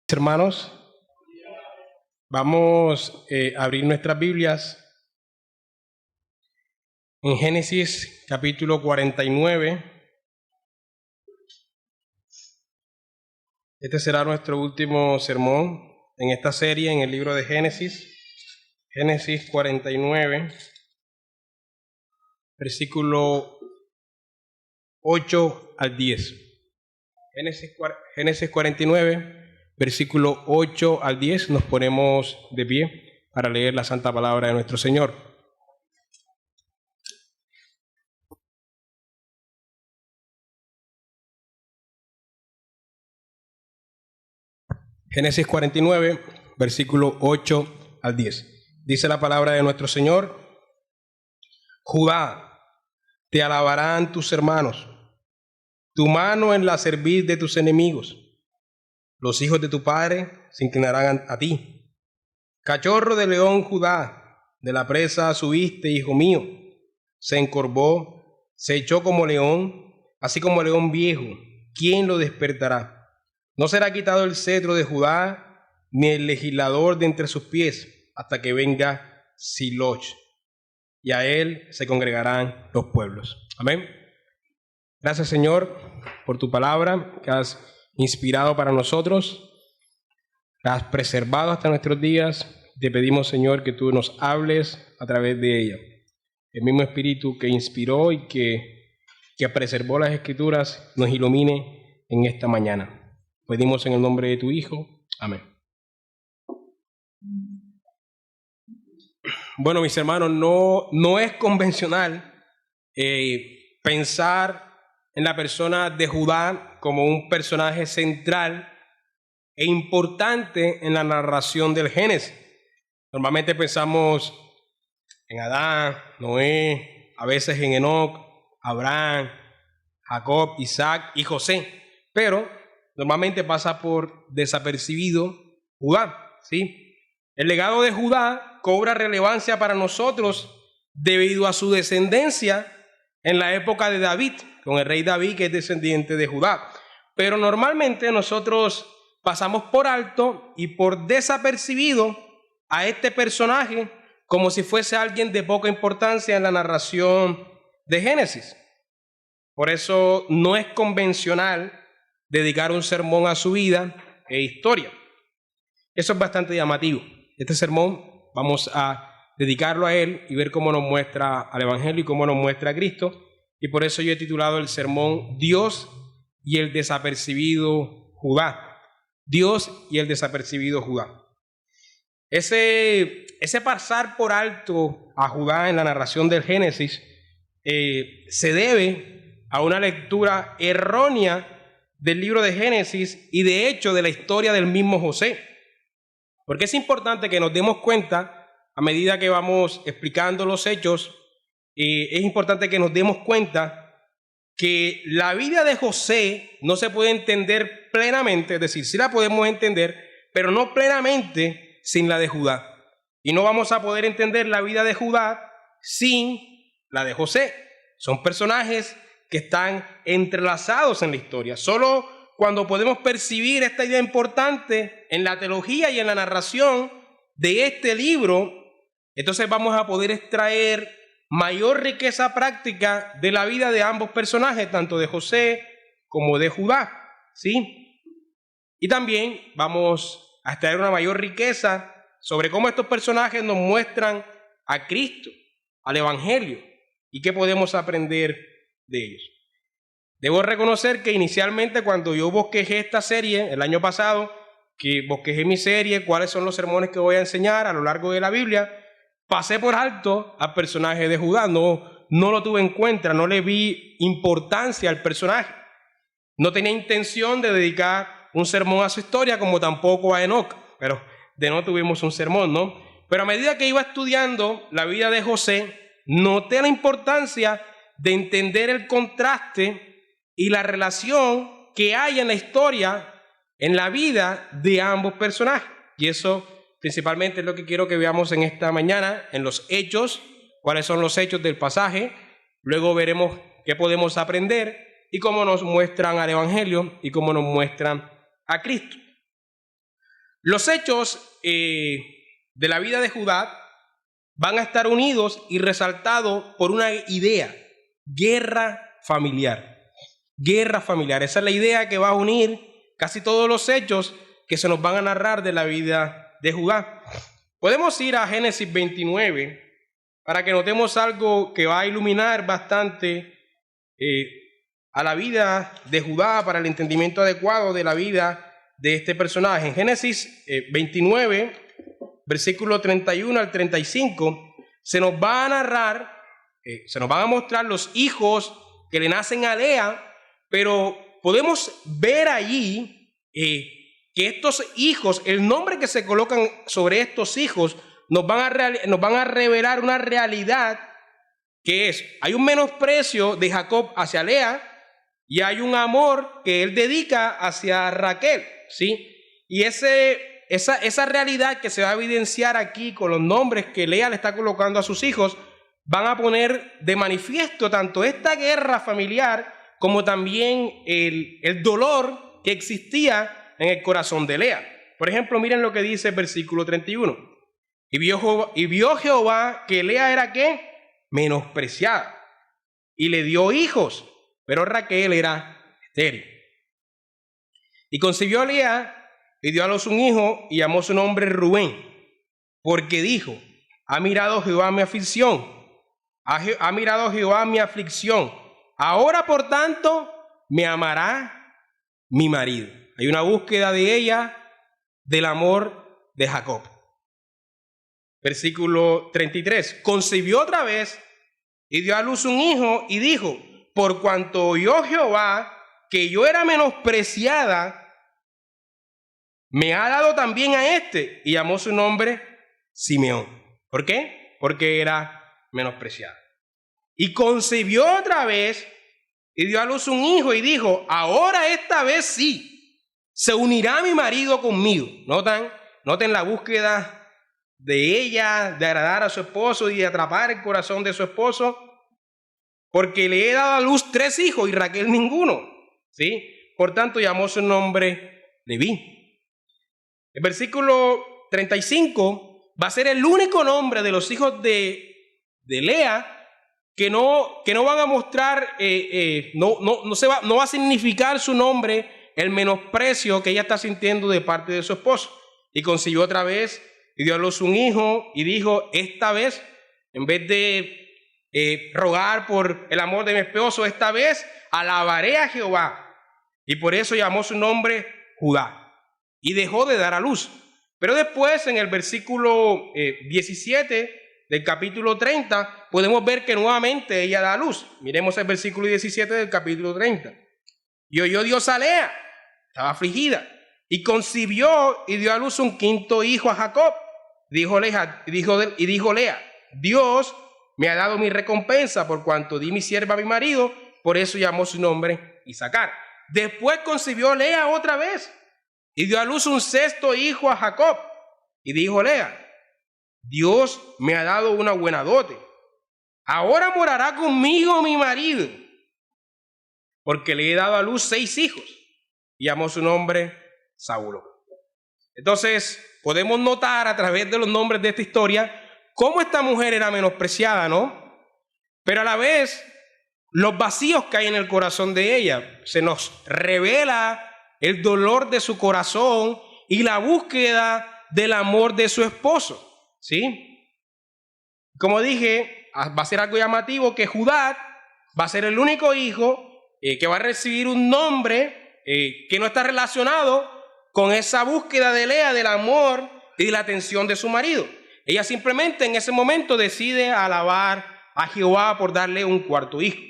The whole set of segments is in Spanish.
Hermanos, vamos a abrir nuestras Biblias en Génesis capítulo 49. Este será nuestro último sermón en esta serie en el libro de Génesis. Génesis 49, versículo 8 al 10. Génesis 49. Versículo 8 al 10, nos ponemos de pie para leer la santa palabra de nuestro Señor. Génesis 49, versículo 8 al 10. Dice la palabra de nuestro Señor: Judá, te alabarán tus hermanos, tu mano en la cerviz de tus enemigos. Los hijos de tu padre se inclinarán a ti. Cachorro de león, Judá, de la presa subiste, hijo mío. Se encorvó, se echó como león, así como león viejo. ¿Quién lo despertará? No será quitado el cetro de Judá, ni el legislador de entre sus pies, hasta que venga Siloch, y a él se congregarán los pueblos. Amén. Gracias, Señor, por tu palabra que has inspirado para nosotros, la has preservado hasta nuestros días. Te pedimos, Señor, que tú nos hables a través de ella. El mismo Espíritu que inspiró y que preservó las Escrituras nos ilumine en esta mañana. Pedimos en el nombre de tu Hijo. Amén. Bueno, mis hermanos, no es convencional pensar en la persona de Judá como un personaje central e importante en la narración del Génesis. Normalmente pensamos en Adán, Noé, a veces en Enoc, Abraham, Jacob, Isaac y José, pero normalmente pasa por desapercibido Judá, ¿sí? El legado de Judá cobra relevancia para nosotros debido a su descendencia en la época de David, con el rey David, que es descendiente de Judá. Pero normalmente nosotros pasamos por alto y por desapercibido a este personaje como si fuese alguien de poca importancia en la narración de Génesis. Por eso no es convencional dedicar un sermón a su vida e historia. Eso es bastante llamativo. Este sermón vamos a dedicarlo a él y ver cómo nos muestra al Evangelio y cómo nos muestra a Cristo. Y por eso yo he titulado el sermón Dios y el desapercibido Judá. Dios y el desapercibido Judá. Ese pasar por alto a Judá en la narración del Génesis se debe a una lectura errónea del libro de Génesis y de hecho de la historia del mismo José. Porque es importante que nos demos cuenta, a medida que vamos explicando los hechos, es importante que nos demos cuenta que la vida de José no se puede entender plenamente, es decir, sí la podemos entender, pero no plenamente sin la de Judá. Y no vamos a poder entender la vida de Judá sin la de José. Son personajes que están entrelazados en la historia. Solo cuando podemos percibir esta idea importante en la teología y en la narración de este libro, entonces vamos a poder extraer mayor riqueza práctica de la vida de ambos personajes, tanto de José como de Judá, ¿sí? Y también vamos a extraer una mayor riqueza sobre cómo estos personajes nos muestran a Cristo, al Evangelio, y qué podemos aprender de ellos. Debo reconocer que inicialmente cuando yo bosquejé esta serie, el año pasado, que bosquejé mi serie, cuáles son los sermones que voy a enseñar a lo largo de la Biblia, pasé por alto al personaje de Judá, no lo tuve en cuenta, no le vi importancia al personaje. No tenía intención de dedicar un sermón a su historia, como tampoco a Enoc, pero de no tuvimos un sermón, ¿no? Pero a medida que iba estudiando la vida de José, noté la importancia de entender el contraste y la relación que hay en la historia, en la vida de ambos personajes. Y eso principalmente es lo que quiero que veamos en esta mañana, en los hechos, cuáles son los hechos del pasaje. Luego veremos qué podemos aprender y cómo nos muestran al Evangelio y cómo nos muestran a Cristo. Los hechos de la vida de Judá van a estar unidos y resaltados por una idea: guerra familiar. Guerra familiar. Esa es la idea que va a unir casi todos los hechos que se nos van a narrar de la vida de Judá. Podemos ir a Génesis 29 para que notemos algo que va a iluminar bastante a la vida de Judá, para el entendimiento adecuado de la vida de este personaje. En Génesis 29, versículo 31 al 35, se nos va a narrar, se nos van a mostrar los hijos que le nacen a Lea, pero podemos ver allí que estos hijos, el nombre que se colocan sobre estos hijos, nos van a revelar una realidad que es: hay un menosprecio de Jacob hacia Lea y hay un amor que él dedica hacia Raquel, ¿sí? Y esa realidad que se va a evidenciar aquí con los nombres que Lea le está colocando a sus hijos, van a poner de manifiesto tanto esta guerra familiar como también el dolor que existía en el corazón de Lea. Por ejemplo, miren lo que dice el versículo 31. Y vio Jehová que Lea era ¿qué? Menospreciada, y le dio hijos, pero Raquel era estéril. Y concibió Lea y dio a luz un hijo y llamó su nombre Rubén, porque dijo: ha mirado Jehová mi aflicción, ha mirado Jehová mi aflicción, ahora por tanto me amará mi marido. Hay una búsqueda de ella del amor de Jacob. Versículo 33. Concibió otra vez y dio a luz un hijo y dijo: por cuanto oyó Jehová que yo era menospreciada, me ha dado también a este. Y llamó su nombre Simeón. ¿Por qué? Porque era menospreciada. Y concibió otra vez y dio a luz un hijo y dijo: ahora esta vez sí, se unirá mi marido conmigo. Noten la búsqueda de ella de agradar a su esposo y de atrapar el corazón de su esposo, porque le he dado a luz 3 hijos y Raquel ninguno, ¿sí? Por tanto llamó su nombre Leví. El versículo 35 va a ser el único nombre de los hijos de Lea que no van a mostrar, no va a significar su nombre el menosprecio que ella está sintiendo de parte de su esposo. Y concibió otra vez y dio a luz un hijo y dijo: esta vez, en vez de rogar por el amor de mi esposo, esta vez alabaré a Jehová. Y por eso llamó su nombre Judá. Y dejó de dar a luz. Pero después, en el versículo 17 del capítulo 30, podemos ver que nuevamente ella da a luz. Miremos el versículo 17 del capítulo 30. Y oyó Dios a Lea, estaba afligida, y concibió y dio a luz un 5.º hijo a Jacob. Dijo Lea: Dios me ha dado mi recompensa por cuanto di mi sierva a mi marido. Por eso llamó su nombre Isacar. Después concibió Lea otra vez y dio a luz un 6.º hijo a Jacob. Y dijo Lea: Dios me ha dado una buena dote. Ahora morará conmigo mi marido, porque le he dado a luz 6 hijos. Y llamó su nombre Saulo. Entonces, podemos notar a través de los nombres de esta historia cómo esta mujer era menospreciada, ¿no? Pero a la vez, los vacíos que hay en el corazón de ella. Se nos revela el dolor de su corazón y la búsqueda del amor de su esposo, ¿sí? Como dije, va a ser algo llamativo que Judá va a ser el único hijo que va a recibir un nombre que no está relacionado con esa búsqueda de Lea del amor y de la atención de su marido. Ella simplemente en ese momento decide alabar a Jehová por darle un 4.º hijo.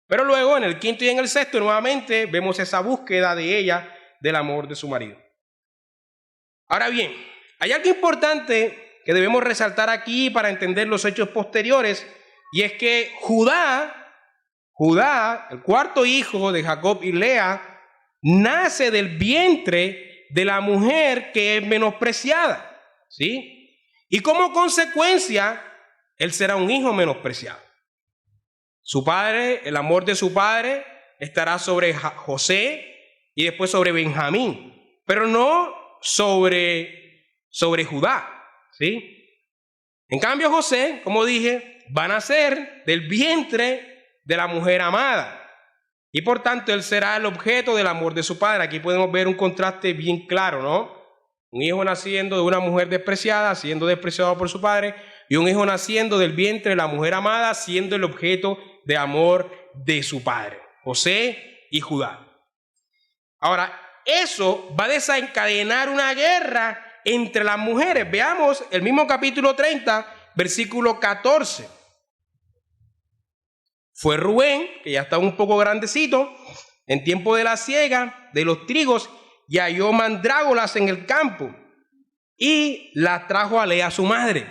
Pero luego en el 5.º y en el 6.º nuevamente vemos esa búsqueda de ella del amor de su marido. Ahora bien, hay algo importante que debemos resaltar aquí para entender los hechos posteriores, y es que Judá, el 4.º hijo de Jacob y Lea, nace del vientre de la mujer que es menospreciada, ¿sí? Y como consecuencia, él será un hijo menospreciado. Su padre, el amor de su padre, estará sobre José y después sobre Benjamín, pero no sobre sobre Judá, ¿sí? En cambio, José, como dije, va a nacer del vientre de la mujer amada. Y por tanto, él será el objeto del amor de su padre. Aquí podemos ver un contraste bien claro, ¿no? Un hijo naciendo de una mujer despreciada, siendo despreciado por su padre, y un hijo naciendo del vientre de la mujer amada, siendo el objeto de amor de su padre. José y Judá. Ahora, eso va a desencadenar una guerra entre las mujeres. Veamos el mismo capítulo 30, versículo 14. Fue Rubén, que ya estaba un poco grandecito, en tiempo de la siega de los trigos, y halló mandrágoras en el campo, y las trajo a Lea su madre.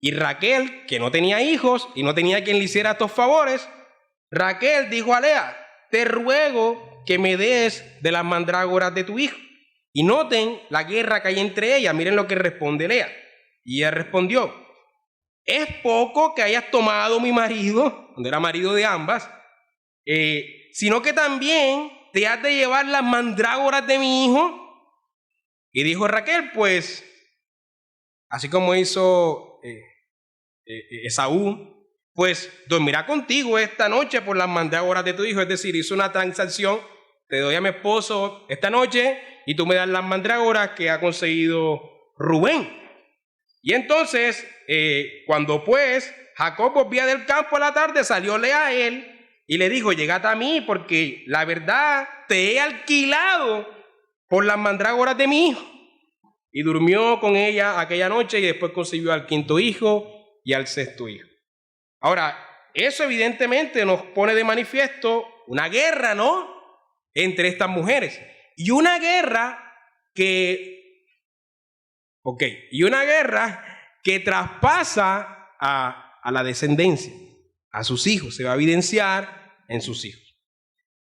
Y Raquel, que no tenía hijos y no tenía quien le hiciera estos favores, Raquel dijo a Lea: te ruego que me des de las mandrágoras de tu hijo. Y noten la guerra que hay entre ellas. Miren lo que responde Lea. Y ella respondió: es poco que hayas tomado mi marido, cuando era marido de ambas, sino que también te has de llevar las mandrágoras de mi hijo. Y dijo Raquel: pues, así como hizo Esaú, pues dormirá contigo esta noche por las mandrágoras de tu hijo. Es decir, hizo una transacción: te doy a mi esposo esta noche y tú me das las mandrágoras que ha conseguido Rubén. Y entonces, cuando pues Jacob volvía del campo a la tarde, salió Lea a él y le dijo: llégate a mí, porque la verdad te he alquilado por las mandrágoras de mi hijo. Y durmió con ella aquella noche, y después concibió al quinto hijo y al sexto hijo. Ahora, eso evidentemente nos pone de manifiesto una guerra, ¿no?, entre estas mujeres. Y una guerra que traspasa a la descendencia, a sus hijos. Se va a evidenciar en sus hijos.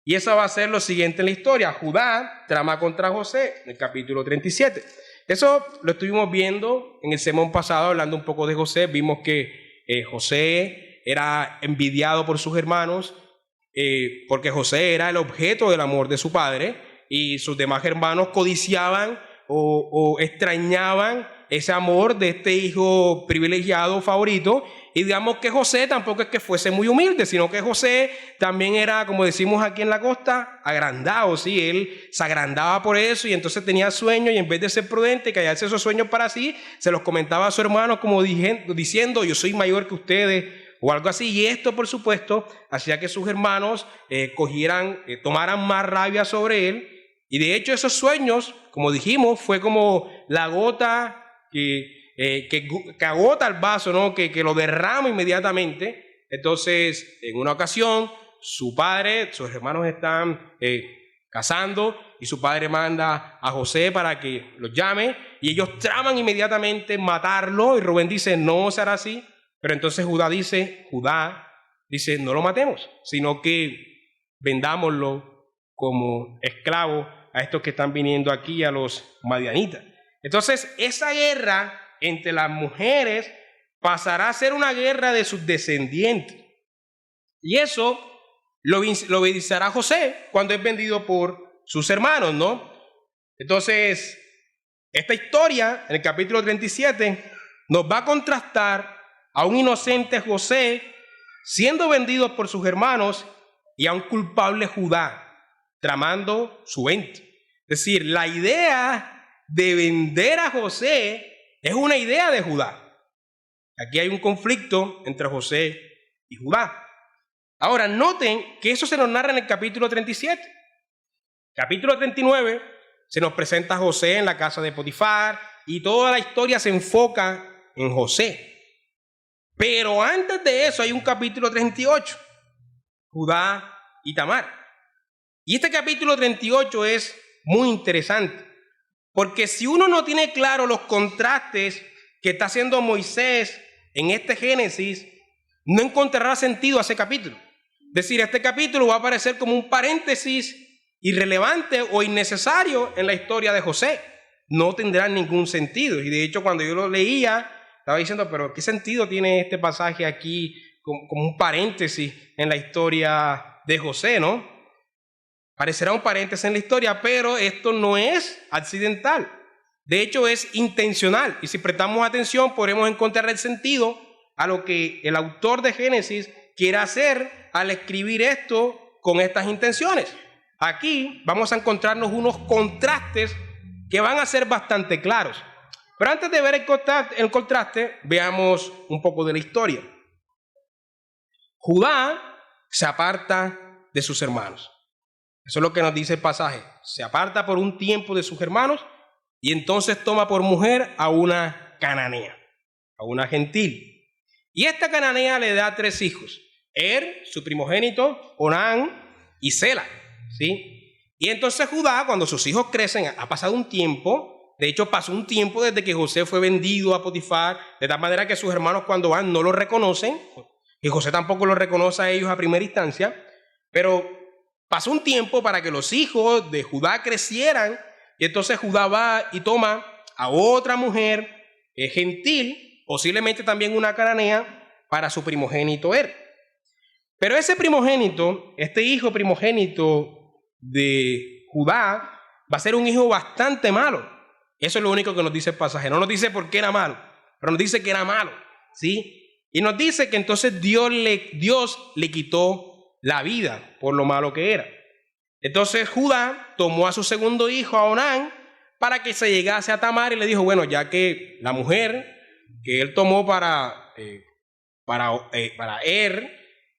Y eso va a ser lo siguiente en la historia. Judá trama contra José en el capítulo 37. Eso lo estuvimos viendo en el sermón pasado, hablando un poco de José. Vimos que José era envidiado por sus hermanos, porque José era el objeto del amor de su padre, y sus demás hermanos codiciaban o extrañaban ese amor de este hijo privilegiado, favorito. Y digamos que José tampoco es que fuese muy humilde, sino que José también era, como decimos aquí en la costa, agrandado, ¿sí? Él se agrandaba por eso, y entonces tenía sueños, y en vez de ser prudente y callarse esos sueños para sí, se los comentaba a su hermano como diciendo: yo soy mayor que ustedes, o algo así. Y esto, por supuesto, hacía que sus hermanos tomaran más rabia sobre él. Y de hecho, esos sueños, como dijimos, fue como la gota que agota el vaso, ¿no?, que lo derrama inmediatamente. Entonces, en una ocasión, sus hermanos están cazando, y su padre manda a José para que los llame, y ellos traman inmediatamente matarlo, y Rubén dice: no será así. Pero entonces Judá dice: no lo matemos, sino que vendámoslo como esclavo a estos que están viniendo aquí, a los madianitas. Entonces, esa guerra entre las mujeres pasará a ser una guerra de sus descendientes. Y eso lo obedecerá José cuando es vendido por sus hermanos, ¿no? Entonces, esta historia, en el capítulo 37, nos va a contrastar a un inocente José siendo vendido por sus hermanos, y a un culpable Judá tramando su venta. Es decir, la idea de vender a José es una idea de Judá. Aquí hay un conflicto entre José y Judá. Ahora, noten que eso se nos narra en el capítulo 37. Capítulo 39 se nos presenta a José en la casa de Potifar, y toda la historia se enfoca en José. Pero antes de eso hay un capítulo 38, Judá y Tamar. Y este capítulo 38 es muy interesante, porque si uno no tiene claro los contrastes que está haciendo Moisés en este Génesis, no encontrará sentido a ese capítulo. Es decir, este capítulo va a aparecer como un paréntesis irrelevante o innecesario en la historia de José. No tendrá ningún sentido. Y de hecho, cuando yo lo leía, estaba diciendo: pero ¿qué sentido tiene este pasaje aquí como un paréntesis en la historia de José, no? Parecerá un paréntesis en la historia, pero esto no es accidental. Es De hecho, es intencional. Y si prestamos atención, podremos encontrar el sentido a lo que el autor de Génesis quiere hacer al escribir esto con estas intenciones. Aquí vamos a encontrarnos unos contrastes que van a ser bastante claros. Pero antes de ver el contraste, veamos un poco de la historia. Judá se aparta de sus hermanos. Eso es lo que nos dice el pasaje. Se aparta por un tiempo de sus hermanos y entonces toma por mujer a una cananea, a una gentil. Y esta cananea le da 3 hijos. Su primogénito, Onán y Sela. ¿Sí? Y entonces Judá, cuando sus hijos crecen, ha pasado un tiempo. De hecho, pasó un tiempo desde que José fue vendido a Potifar, de tal manera que sus hermanos cuando van no lo reconocen. Y José tampoco lo reconoce a ellos a primera instancia. Pero pasó un tiempo para que los hijos de Judá crecieran. Y entonces Judá va y toma a otra mujer gentil, posiblemente también una cananea, para su primogénito Pero ese primogénito, este hijo primogénito de Judá, va a ser un hijo bastante malo. Eso es lo único que nos dice el pasaje. No nos dice por qué era malo, pero nos dice que era malo, ¿sí? Y nos dice que entonces Dios le quitó la vida por lo malo que era. Entonces Judá tomó a su segundo hijo, a Onán, para que se llegase a Tamar y le dijo, bueno, ya que la mujer que él tomó para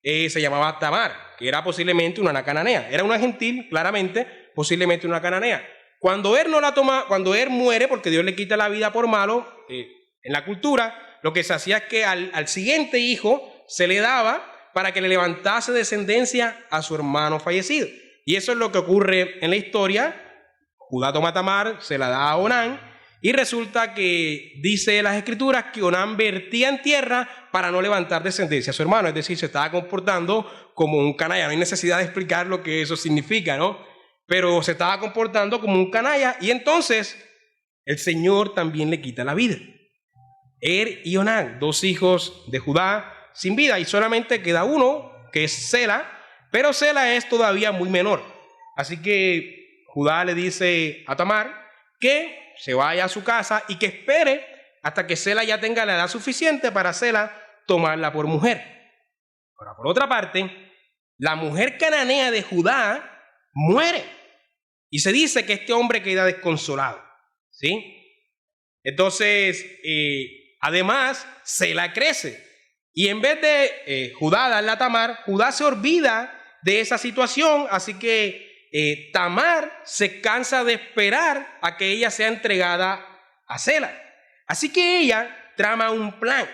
se llamaba Tamar, que era posiblemente una cananea. Era una gentil, claramente, posiblemente una cananea. Cuando él muere, porque Dios le quita la vida por malo, en la cultura, lo que se hacía es que al siguiente hijo se le daba para que le levantase descendencia a su hermano fallecido. Y eso es lo que ocurre en la historia. Judá toma a Tamar, se la da a Onán, y resulta que dice las escrituras que Onán vertía en tierra para no levantar descendencia a su hermano, es decir, se estaba comportando como un canalla. No hay necesidad de explicar lo que eso significa, ¿no? Pero se estaba comportando como un canalla y entonces el Señor también le quita la vida. Y Onán, 2 hijos de Judá sin vida, y solamente queda uno, que es Sela, pero Sela es todavía muy menor. Así que Judá le dice a Tamar que se vaya a su casa y que espere hasta que Sela ya tenga la edad suficiente para Sela tomarla por mujer. Ahora, por otra parte, la mujer cananea de Judá muere y se dice que este hombre queda desconsolado, ¿sí? Entonces, además, Sela crece y en vez de Judá darle a Tamar, Judá se olvida de esa situación, así que Tamar se cansa de esperar a que ella sea entregada a Sela. Así que ella trama un plan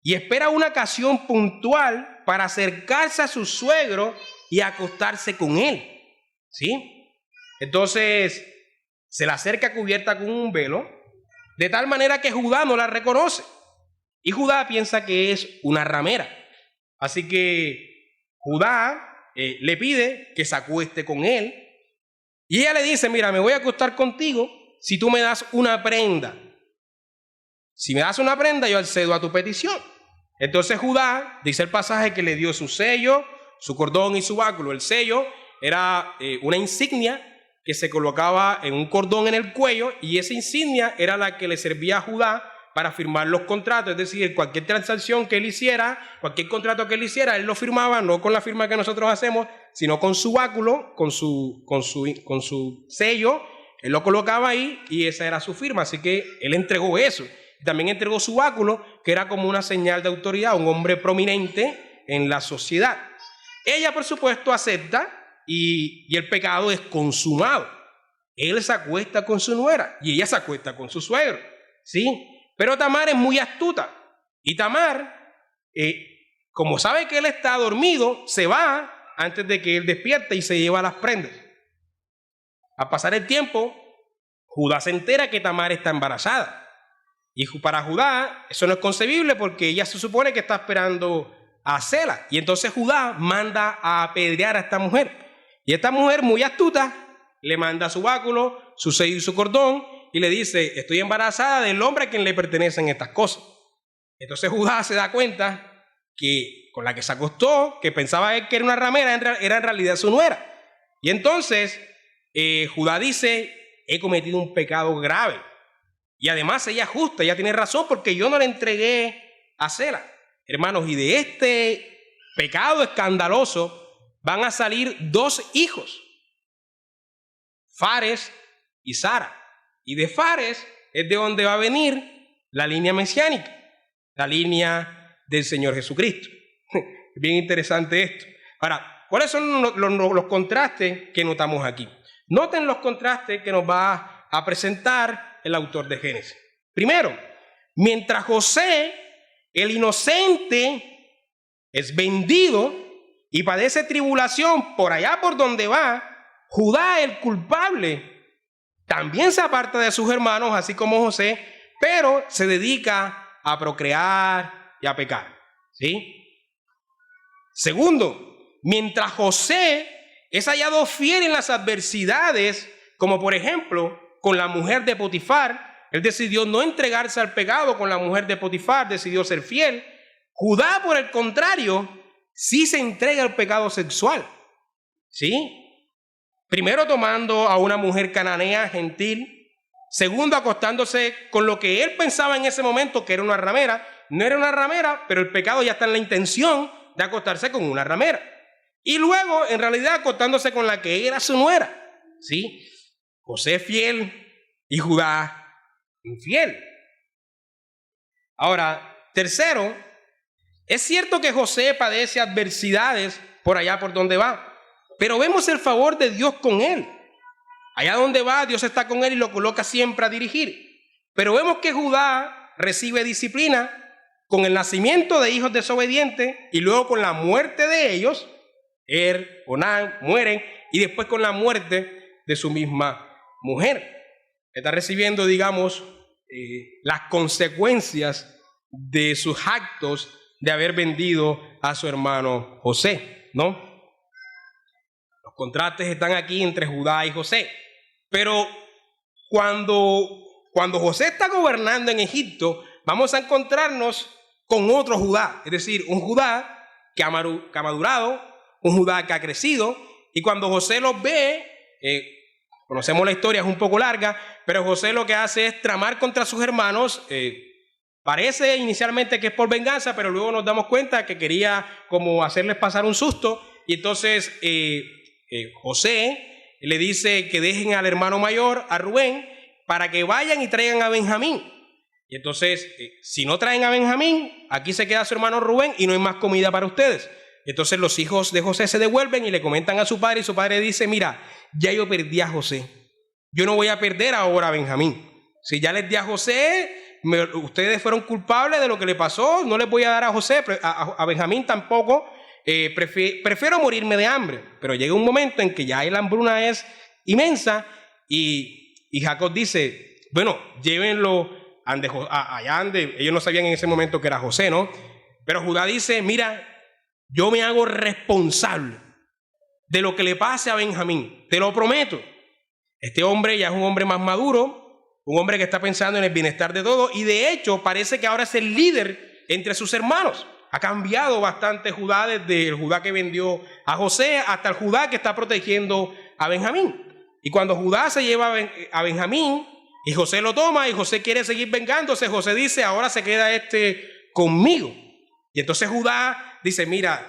y espera una ocasión puntual para acercarse a su suegro y acostarse con él, ¿sí? Entonces se la acerca cubierta con un velo, de tal manera que Judá no la reconoce. Y Judá piensa que es una ramera. Así que Judá le pide que se acueste con él. Y ella le dice, mira, me voy a acostar contigo si tú me das una prenda. Si me das una prenda, yo accedo a tu petición. Entonces Judá, dice el pasaje, que le dio su sello, su cordón y su báculo. El sello era una insignia que se colocaba en un cordón en el cuello, y esa insignia era la que le servía a Judá para firmar los contratos. Es decir, cualquier transacción que él hiciera, cualquier contrato que él hiciera, él lo firmaba no con la firma que nosotros hacemos, sino con su báculo, con su sello. Él lo colocaba ahí y esa era su firma. Así que él entregó eso. También entregó su báculo, que era como una señal de autoridad, un hombre prominente en la sociedad. Ella, por supuesto, acepta y el pecado es consumado. Él se acuesta con su nuera y ella se acuesta con su suegro, ¿sí? Pero Tamar es muy astuta y Tamar, como sabe que él está dormido, se va antes de que él despierte y se lleva las prendas. Al pasar el tiempo, Judá se entera que Tamar está embarazada. Y para Judá eso no es concebible porque ella se supone que está esperando a Sela. Y entonces Judá manda a apedrear a esta mujer. Y esta mujer, muy astuta, le manda su báculo, su sello y su cordón y le dice, estoy embarazada del hombre a quien le pertenecen estas cosas. Entonces Judá se da cuenta que con la que se acostó, que pensaba él que era una ramera, era en realidad su nuera. Y entonces Judá dice, he cometido un pecado grave. Y además ella es justa, ella tiene razón porque yo no le entregué a Sela. Hermanos, y de este pecado escandaloso van a salir 2 hijos, Fares y Zara. Y de Fares es de donde va a venir la línea mesiánica, la línea del Señor Jesucristo. Bien interesante esto. Ahora, ¿cuáles son los contrastes que notamos aquí? Noten los contrastes que nos va a presentar el autor de Génesis. Primero, mientras José, el inocente, es vendido y padece tribulación por allá por donde va, Judá, el culpable, también se aparta de sus hermanos, así como José, pero se dedica a procrear y a pecar. ¿Sí? Segundo, mientras José es hallado fiel en las adversidades, como por ejemplo con la mujer de Potifar, él decidió no entregarse al pecado con la mujer de Potifar, decidió ser fiel. Judá, por el contrario, sí se entrega al pecado sexual. ¿Sí? Primero tomando a una mujer cananea, gentil. Segundo, acostándose con lo que él pensaba en ese momento que era una ramera. No era una ramera, pero el pecado ya está en la intención de acostarse con una ramera. Y luego, en realidad, acostándose con la que era su nuera. ¿Sí? José fiel y Judá infiel. Ahora, tercero, es cierto que José padece adversidades por allá por donde va, pero vemos el favor de Dios con él. Allá donde va, Dios está con él y lo coloca siempre a dirigir. Pero vemos que Judá recibe disciplina con el nacimiento de hijos desobedientes y luego con la muerte de ellos. Onán mueren y después con la muerte de su misma mujer. Está recibiendo, digamos, las consecuencias de sus actos de haber vendido a su hermano José, ¿no? Los contrastes están aquí entre Judá y José. Pero cuando José está gobernando en Egipto, vamos a encontrarnos con otro Judá, es decir, un Judá que ha madurado, un Judá que ha crecido, y cuando José los ve, conocemos la historia, es un poco larga, pero José lo que hace es tramar contra sus hermanos. Parece inicialmente que es por venganza, pero luego nos damos cuenta que quería como hacerles pasar un susto, y entonces José le dice que dejen al hermano mayor, a Rubén, para que vayan y traigan a Benjamín. Y entonces, si no traen a Benjamín, aquí se queda su hermano Rubén y no hay más comida para ustedes. Entonces los hijos de José se devuelven y le comentan a su padre, y su padre dice: mira, ya yo perdí a José, yo no voy a perder ahora a Benjamín. Si ya les di a José, ustedes fueron culpables de lo que le pasó, no les voy a dar a José, a Benjamín tampoco. Prefiero morirme de hambre. Pero llega un momento en que ya la hambruna es inmensa y Jacob dice: bueno, llévenlo allá donde ellos no sabían en ese momento que era José, ¿no? Pero Judá dice: mira, yo me hago responsable de lo que le pase a Benjamín, te lo prometo. Este hombre ya es un hombre más maduro, un hombre que está pensando en el bienestar de todos, y de hecho parece que ahora es el líder entre sus hermanos. Ha cambiado bastante Judá, desde el Judá que vendió a José hasta el Judá que está protegiendo a Benjamín. Y cuando Judá se lleva a Benjamín y José lo toma y José quiere seguir vengándose, José dice: ahora se queda conmigo. Y entonces Judá dice: mira,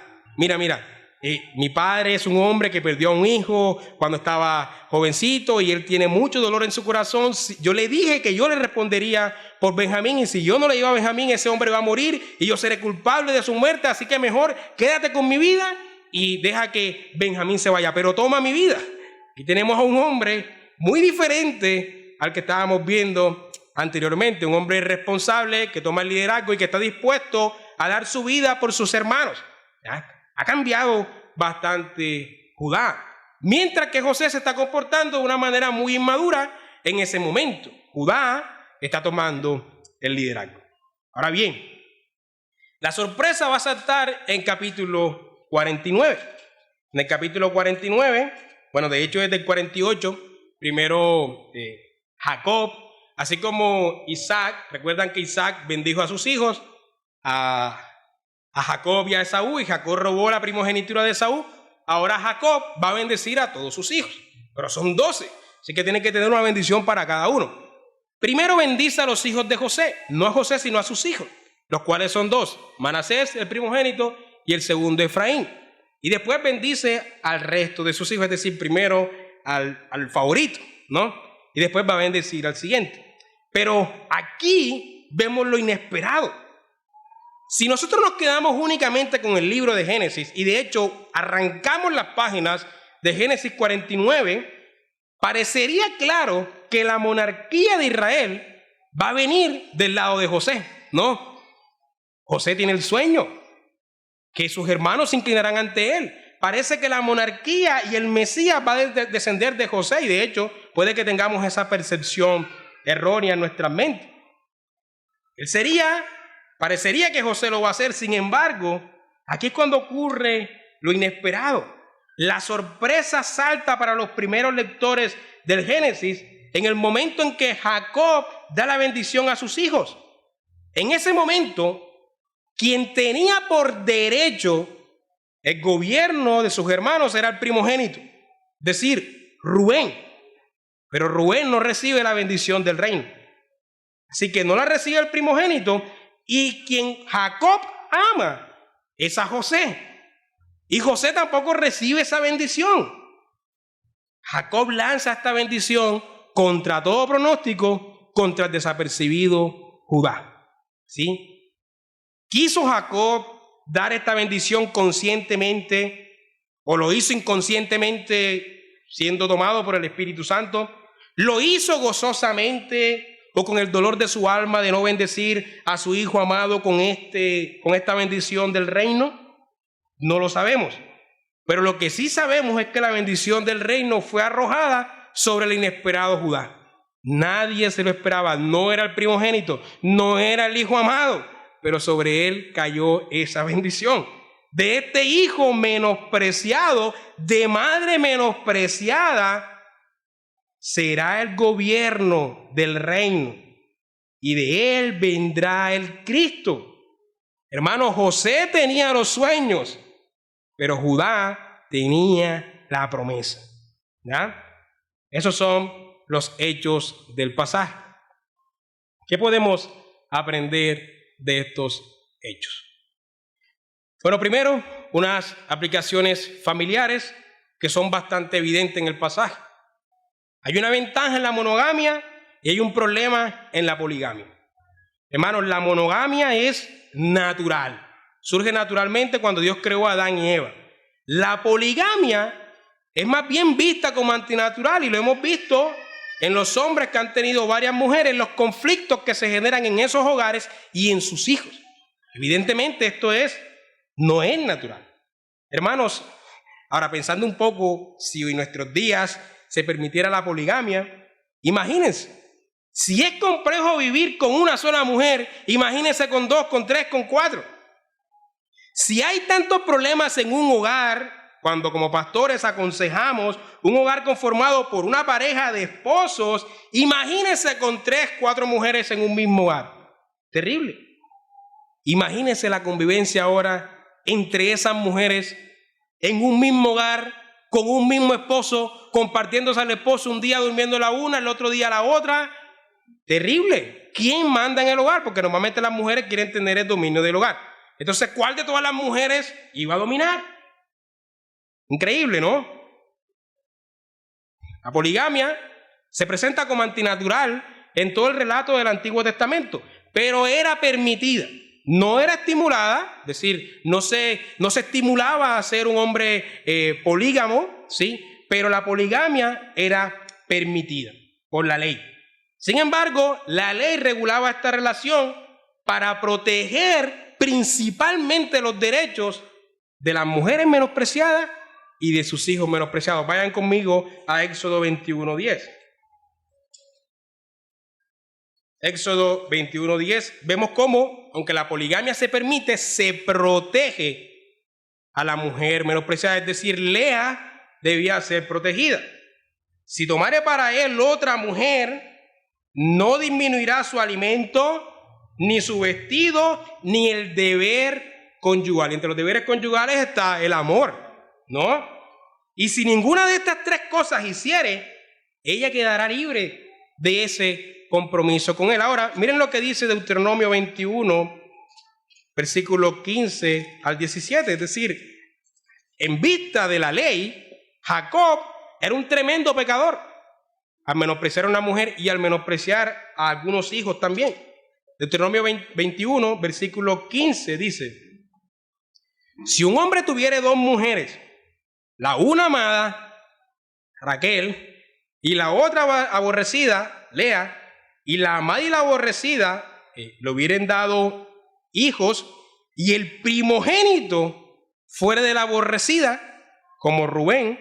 mi padre es un hombre que perdió a un hijo cuando estaba jovencito y él tiene mucho dolor en su corazón. Yo le dije que yo le respondería por Benjamín, y si yo no le llevo a Benjamín, ese hombre va a morir y yo seré culpable de su muerte, así que mejor quédate con mi vida y deja que Benjamín se vaya, pero toma mi vida. Aquí tenemos a un hombre muy diferente al que estábamos viendo anteriormente, un hombre responsable que toma el liderazgo y que está dispuesto a dar su vida por sus hermanos. ¿Ya? Ha cambiado bastante Judá, mientras que José se está comportando de una manera muy inmadura en ese momento. Judá está tomando el liderazgo. Ahora bien, la sorpresa va a saltar en capítulo 49. En el capítulo 49, bueno, de hecho es del 48, primero Jacob, así como Isaac. Recuerdan que Isaac bendijo a sus hijos, a Jacob y a Esaú, y Jacob robó la primogenitura de Esaú. Ahora Jacob va a bendecir a todos sus hijos, pero son 12, así que tienen que tener una bendición para cada uno. primero bendice a los hijos de José, no a José sino a sus hijos, los cuales son dos, Manasés, el primogénito, y el segundo Efraín. Y después bendice al resto de sus hijos, es decir, primero al favorito, ¿no? Y después va a bendecir al siguiente. Pero aquí vemos lo inesperado. Si nosotros nos quedamos únicamente con el libro de Génesis, y de hecho arrancamos las páginas de Génesis 49, parecería claro que la monarquía de Israel va a venir del lado de José, ¿no? José tiene el sueño, que sus hermanos se inclinarán ante él. Parece que la monarquía y el Mesías va a descender de José, y de hecho puede que tengamos esa percepción errónea en nuestra mente. Parecería que José lo va a hacer. Sin embargo, aquí es cuando ocurre lo inesperado. La sorpresa salta para los primeros lectores del Génesis en el momento en que Jacob da la bendición a sus hijos. En ese momento, quien tenía por derecho el gobierno de sus hermanos era el primogénito, es decir, Rubén. Pero Rubén no recibe la bendición del reino. Así que no la recibe el primogénito, y quien Jacob ama es a José. Y José tampoco recibe esa bendición. Jacob lanza esta bendición contra todo pronóstico, contra el desapercibido Judá. ¿Sí? ¿Quiso Jacob dar esta bendición conscientemente o lo hizo inconscientemente siendo tomado por el Espíritu Santo? ¿Lo hizo gozosamente o con el dolor de su alma de no bendecir a su hijo amado con esta bendición del reino? No lo sabemos. Pero lo que sí sabemos es que la bendición del reino fue arrojada sobre el inesperado Judá. Nadie se lo esperaba, no era el primogénito, no era el hijo amado, pero sobre él cayó esa bendición. De este hijo menospreciado, de madre menospreciada, será el gobierno del reino, y de él vendrá el Cristo. Hermano, José tenía los sueños, pero Judá tenía la promesa. ¿Ya? Esos son los hechos del pasaje. ¿Qué podemos aprender de estos hechos? Bueno, primero, unas aplicaciones familiares que son bastante evidentes en el pasaje. Hay una ventaja en la monogamia y hay un problema en la poligamia. Hermanos, la monogamia es natural. Surge naturalmente cuando Dios creó a Adán y Eva. La poligamia es más bien vista como antinatural, y lo hemos visto en los hombres que han tenido varias mujeres, los conflictos que se generan en esos hogares y en sus hijos. Evidentemente esto no es natural. Hermanos, ahora pensando un poco, si en nuestros días se permitiera la poligamia, imagínense, si es complejo vivir con una sola mujer, imagínense con 2, con 3, con 4. Si hay tantos problemas en un hogar, cuando como pastores aconsejamos un hogar conformado por una pareja de esposos, imagínense con 3, 4 mujeres en un mismo hogar. Terrible. Imagínense la convivencia ahora entre esas mujeres en un mismo hogar, con un mismo esposo, compartiéndose al esposo, un día durmiendo la una, el otro día la otra. Terrible. ¿Quién manda en el hogar? Porque normalmente las mujeres quieren tener el dominio del hogar. Entonces, ¿cuál de todas las mujeres iba a dominar? Increíble, ¿no? La poligamia se presenta como antinatural en todo el relato del Antiguo Testamento, pero era permitida. No era estimulada, es decir, no se estimulaba a ser un hombre polígamo, ¿sí? Pero la poligamia era permitida por la ley. Sin embargo, la ley regulaba esta relación para proteger principalmente los derechos de las mujeres menospreciadas y de sus hijos menospreciados. Vayan conmigo a Éxodo 21:10. Éxodo 21:10, vemos cómo, aunque la poligamia se permite, se protege a la mujer menospreciada, es decir, Lea debía ser protegida. Si tomare para él otra mujer, no disminuirá su alimento, ni su vestido, ni el deber conyugal. Entre los deberes conyugales está el amor, ¿no? Y si ninguna de estas 3 cosas hiciere, ella quedará libre de ese compromiso con él. Ahora, miren lo que dice Deuteronomio 21, versículo 15 al 17. Es decir, en vista de la ley, Jacob era un tremendo pecador al menospreciar a una mujer y al menospreciar a algunos hijos también. Deuteronomio 21, versículo 15 dice: si un hombre tuviere dos mujeres, la una amada, Raquel, y la otra aborrecida, Lea, y la amada y la aborrecida le hubieran dado hijos, y el primogénito fuera de la aborrecida, como Rubén,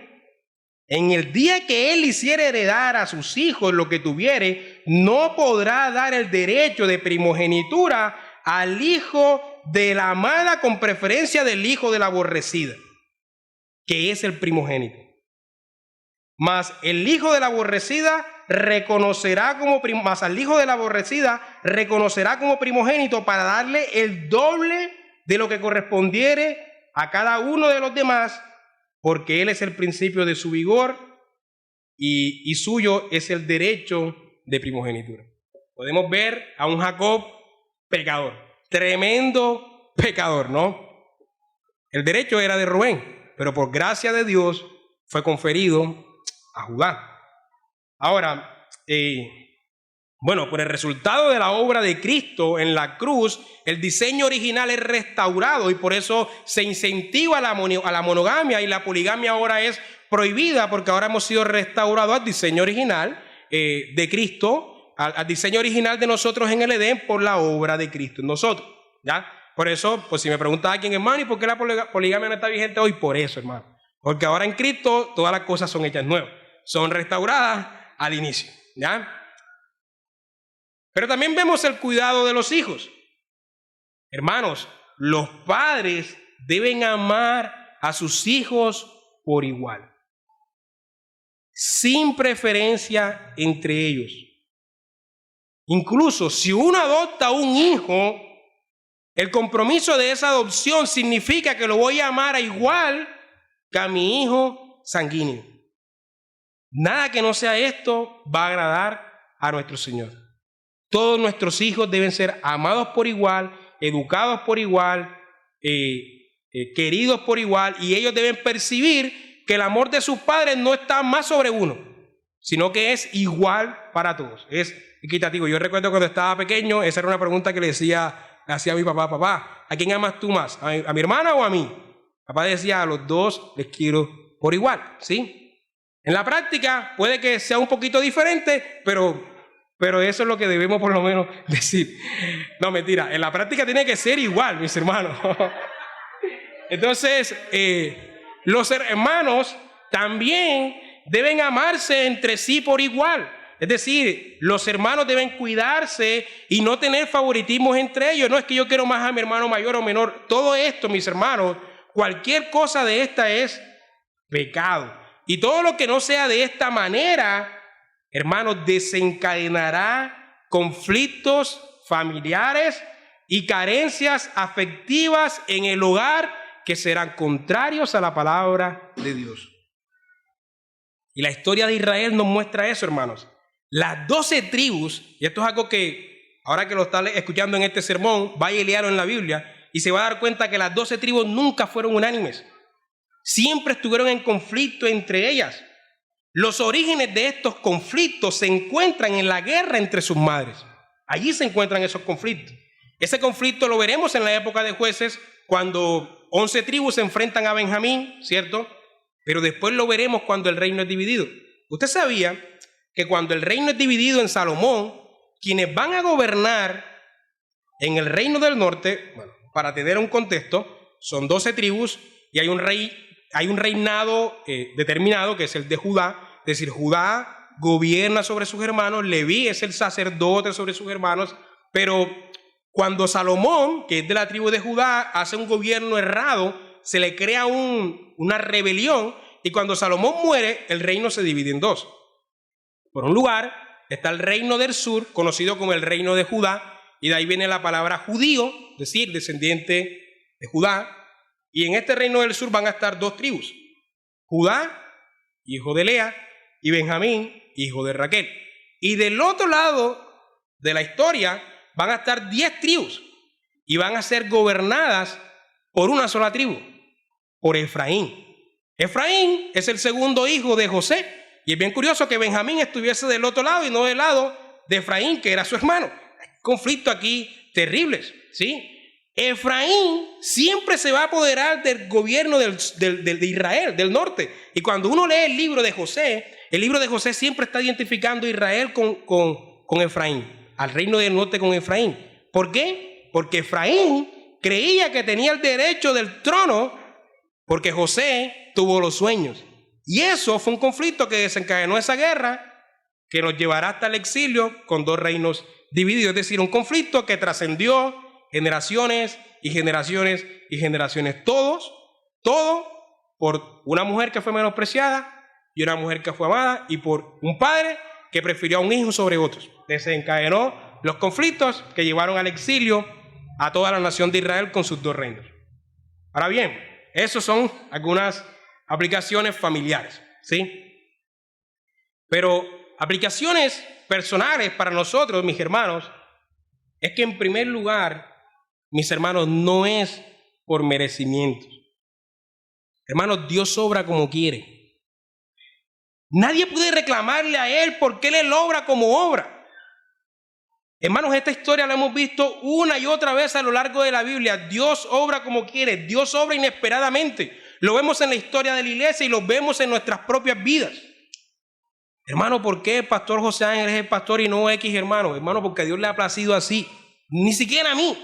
en el día que él hiciere heredar a sus hijos lo que tuviere, no podrá dar el derecho de primogenitura al hijo de la amada con preferencia del hijo de la aborrecida, que es el primogénito. Mas el hijo de la aborrecida reconocerá como al hijo de la aborrecida reconocerá como primogénito para darle el doble de lo que correspondiere a cada uno de los demás, porque él es el principio de su vigor y suyo es el derecho de primogenitura. Podemos ver a un Jacob pecador, tremendo pecador, ¿no? El derecho era de Rubén, pero por gracia de Dios fue conferido a Judá. Ahora, por el resultado de la obra de Cristo en la cruz, el diseño original es restaurado y por eso se incentiva a la monogamia, y la poligamia ahora es prohibida porque ahora hemos sido restaurados al diseño original de Cristo, al diseño original de nosotros en el Edén por la obra de Cristo en nosotros, ¿ya? Por eso, pues si me pregunta alguien, hermano, ¿y por qué la poligamia no está vigente hoy? Por eso, hermano. Porque ahora en Cristo todas las cosas son hechas nuevas, son restauradas al inicio, ¿ya? Pero también vemos el cuidado de los hijos. Hermanos, los padres deben amar a sus hijos por igual, sin preferencia entre ellos. Incluso si uno adopta un hijo, el compromiso de esa adopción significa que lo voy a amar a igual que a mi hijo sanguíneo. Nada que no sea esto va a agradar a nuestro Señor. Todos nuestros hijos deben ser amados por igual, educados por igual, queridos por igual, y ellos deben percibir que el amor de sus padres no está más sobre uno, sino que es igual para todos, es equitativo. Yo recuerdo cuando estaba pequeño, esa era una pregunta que le hacía a mi papá: papá, ¿a quién amas tú más? ¿A mi hermana o a mí? Papá decía: a los dos les quiero por igual, ¿sí? En la práctica puede que sea un poquito diferente, pero eso es lo que debemos por lo menos decir. No, mentira, en la práctica tiene que ser igual, mis hermanos. Entonces, los hermanos también deben amarse entre sí por igual. Es decir, los hermanos deben cuidarse y no tener favoritismos entre ellos. No es que yo quiero más a mi hermano mayor o menor. Todo esto, mis hermanos, cualquier cosa de esta es pecado. Y todo lo que no sea de esta manera, hermanos, desencadenará conflictos familiares y carencias afectivas en el hogar que serán contrarios a la palabra de Dios. Y la historia de Israel nos muestra eso, hermanos. Las 12 tribus, y esto es algo que ahora que lo está escuchando en este sermón, vaya y léalo en la Biblia y se va a dar cuenta que las 12 tribus nunca fueron unánimes. Siempre estuvieron en conflicto entre ellas. Los orígenes de estos conflictos se encuentran en la guerra entre sus madres. Allí se encuentran esos conflictos. Ese conflicto lo veremos en la época de Jueces, cuando 11 tribus se enfrentan a Benjamín, ¿cierto? Pero después lo veremos cuando el reino es dividido. Usted sabía que cuando el reino es dividido en Salomón, quienes van a gobernar en el reino del norte, para tener un contexto, son 12 tribus y hay un reinado determinado, que es el de Judá. Es decir, Judá gobierna sobre sus hermanos, Leví es el sacerdote sobre sus hermanos, pero cuando Salomón, que es de la tribu de Judá, hace un gobierno errado, se le crea una rebelión, y cuando Salomón muere, el reino se divide en dos. Por un lugar está el reino del sur, conocido como el reino de Judá, y de ahí viene la palabra judío, es decir, descendiente de Judá. Y en este reino del sur van a estar dos tribus: Judá, hijo de Lea, y Benjamín, hijo de Raquel. Y del otro lado de la historia, van a estar 10 tribus y van a ser gobernadas por una sola tribu, por Efraín. Efraín es el segundo hijo de José, y es bien curioso que Benjamín estuviese del otro lado y no del lado de Efraín, que era su hermano. Hay conflictos aquí terribles, ¿sí? Efraín siempre se va a apoderar del gobierno de Israel, del norte. Y cuando uno lee el libro de José siempre está identificando a Israel con Efraín, al reino del norte con Efraín. ¿Por qué? Porque Efraín creía que tenía el derecho del trono porque José tuvo los sueños. Y eso fue un conflicto que desencadenó esa guerra que nos llevará hasta el exilio con 2 reinos divididos. Es decir, un conflicto que trascendió generaciones y generaciones y generaciones. Todo por una mujer que fue menospreciada y una mujer que fue amada, y por un padre que prefirió a un hijo sobre otros. Desencadenó los conflictos que llevaron al exilio a toda la nación de Israel con sus 2 reinos. Ahora bien, esas son algunas aplicaciones familiares, ¿sí? Pero aplicaciones personales para nosotros, mis hermanos, es que en primer lugar, mis hermanos, no es por merecimiento. Hermanos, Dios obra como quiere. Nadie puede reclamarle a Él porque Él obra como obra. Hermanos, esta historia la hemos visto una y otra vez a lo largo de la Biblia. Dios obra como quiere, Dios obra inesperadamente. Lo vemos en la historia de la iglesia y lo vemos en nuestras propias vidas. Hermano, ¿por qué el pastor José Ángel es el pastor y no X hermano? Hermano, porque a Dios le ha placido así. Ni siquiera a mí.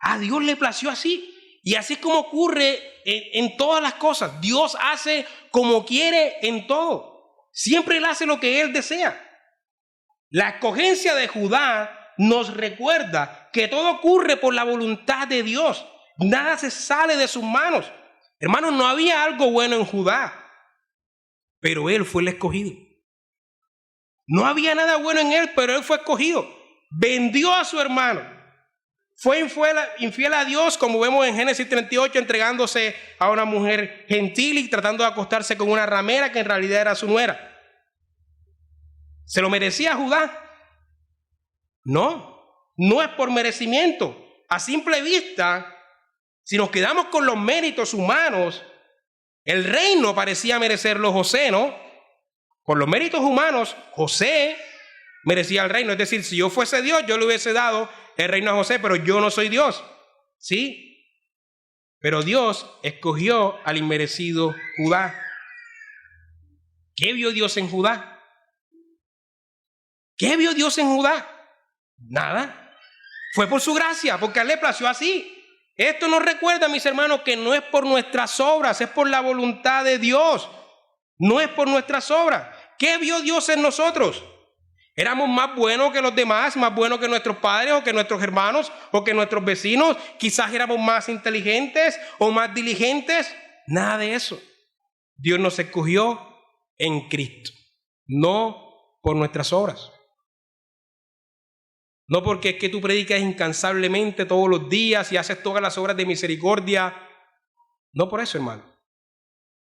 A Dios le plació así. Y así es como ocurre en todas las cosas. Dios hace como quiere en todo. Siempre Él hace lo que Él desea. La escogencia de Judá nos recuerda que todo ocurre por la voluntad de Dios. Nada se sale de sus manos. Hermanos, no había algo bueno en Judá, pero él fue el escogido. No había nada bueno en él, pero él fue escogido. Vendió a su hermano. Fue infiel a Dios, como vemos en Génesis 38, entregándose a una mujer gentil y tratando de acostarse con una ramera que en realidad era su nuera. ¿Se lo merecía Judá? No, no es por merecimiento. A simple vista, si nos quedamos con los méritos humanos, el reino parecía merecerlo José, ¿no? Por los méritos humanos, José merecía el reino. Es decir, si yo fuese Dios, yo le hubiese dado el reino a José, pero yo no soy Dios, ¿sí? Pero Dios escogió al inmerecido Judá. ¿Qué vio Dios en Judá? ¿Qué vio Dios en Judá? Nada. Fue por su gracia, porque a él le plació así. Esto nos recuerda, mis hermanos, que no es por nuestras obras, es por la voluntad de Dios. No es por nuestras obras. ¿Qué vio Dios en nosotros? ¿Éramos más buenos que los demás, más buenos que nuestros padres o que nuestros hermanos o que nuestros vecinos? Quizás éramos más inteligentes o más diligentes. Nada de eso. Dios nos escogió en Cristo, no por nuestras obras. No porque es que tú predicas incansablemente todos los días y haces todas las obras de misericordia. No por eso, hermano.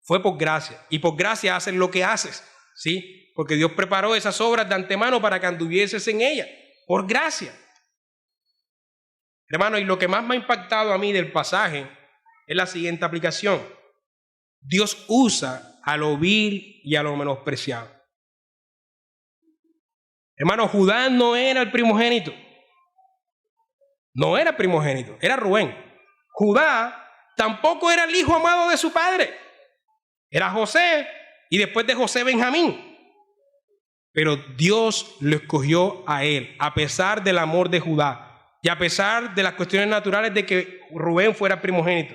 Fue por gracia. Y por gracia haces lo que haces, ¿sí? Porque Dios preparó esas obras de antemano para que anduvieses en ellas. Por gracia. Hermano, y lo que más me ha impactado a mí del pasaje es la siguiente aplicación. Dios usa a lo vil y a lo menospreciado. Hermano, Judá no era el primogénito. No era el primogénito, era Rubén. Judá tampoco era el hijo amado de su padre. Era José y después de José Benjamín. Pero Dios lo escogió a él, a pesar del amor de Judá y a pesar de las cuestiones naturales de que Rubén fuera primogénito.